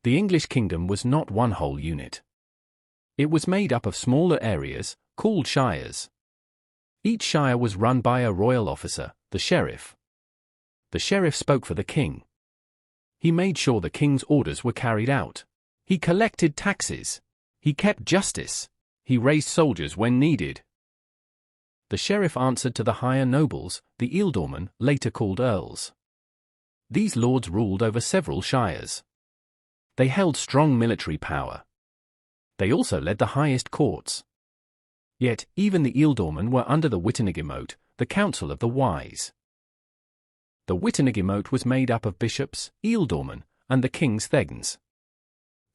The English kingdom was not one whole unit. It was made up of smaller areas, called shires. Each shire was run by a royal officer, the sheriff. The sheriff spoke for the king. He made sure the king's orders were carried out. He collected taxes. He kept justice. He raised soldiers when needed. The sheriff answered to the higher nobles, the ealdormen, later called earls. These lords ruled over several shires. They held strong military power. They also led the highest courts. Yet, even the ealdormen were under the Witenagemot, the council of the wise. The Witenagemot was made up of bishops, ealdormen, and the king's thegns.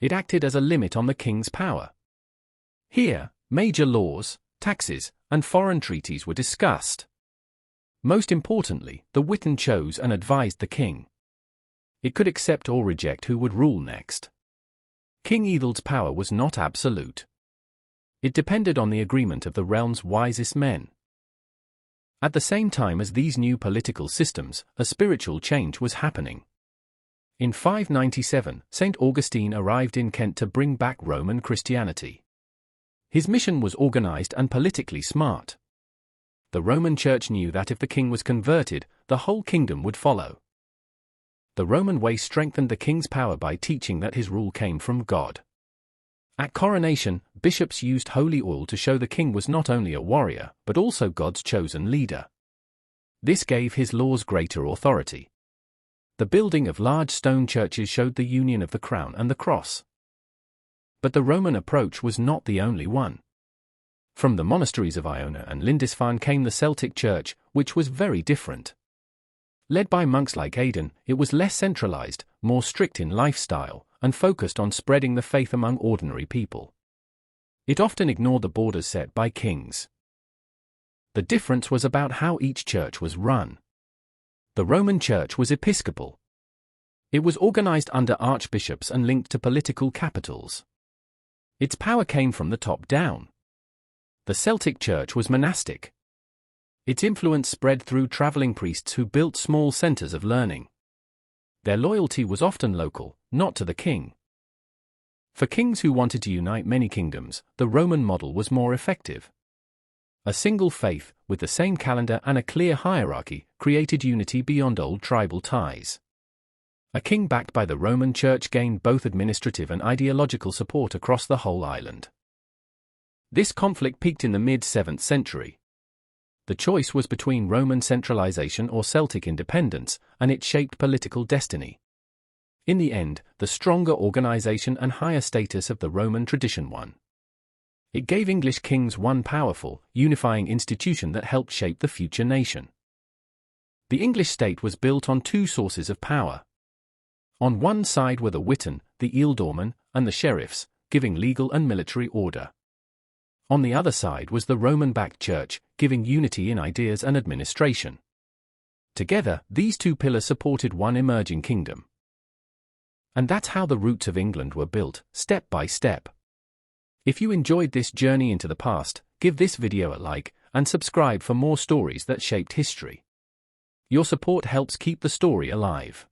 It acted as a limit on the king's power. Here, major laws, taxes, and foreign treaties were discussed. Most importantly, the Witan chose and advised the king. It could accept or reject who would rule next. King Ethel's power was not absolute. It depended on the agreement of the realm's wisest men. At the same time as these new political systems, a spiritual change was happening. In 597, St. Augustine arrived in Kent to bring back Roman Christianity. His mission was organized and politically smart. The Roman Church knew that if the king was converted, the whole kingdom would follow. The Roman way strengthened the king's power by teaching that his rule came from God. At coronation, bishops used holy oil to show the king was not only a warrior, but also God's chosen leader. This gave his laws greater authority. The building of large stone churches showed the union of the crown and the cross. But the Roman approach was not the only one. From the monasteries of Iona and Lindisfarne came the Celtic Church, which was very different. Led by monks like Aidan, it was less centralized, more strict in lifestyle, and focused on spreading the faith among ordinary people. It often ignored the borders set by kings. The difference was about how each church was run. The Roman Church was episcopal. It was organized under archbishops and linked to political capitals. Its power came from the top down. The Celtic Church was monastic. Its influence spread through traveling priests who built small centers of learning. Their loyalty was often local, not to the king. For kings who wanted to unite many kingdoms, the Roman model was more effective. A single faith, with the same calendar and a clear hierarchy, created unity beyond old tribal ties. A king backed by the Roman Church gained both administrative and ideological support across the whole island. This conflict peaked in the mid-7th century. The choice was between Roman centralization or Celtic independence, and it shaped political destiny. In the end, the stronger organization and higher status of the Roman tradition won. It gave English kings one powerful, unifying institution that helped shape the future nation. The English state was built on two sources of power. On one side were the Witan, the ealdormen, and the sheriffs, giving legal and military order. On the other side was the Roman-backed church, giving unity in ideas and administration. Together, these two pillars supported one emerging kingdom. And that's how the roots of England were built, step by step. If you enjoyed this journey into the past, give this video a like, and subscribe for more stories that shaped history. Your support helps keep the story alive.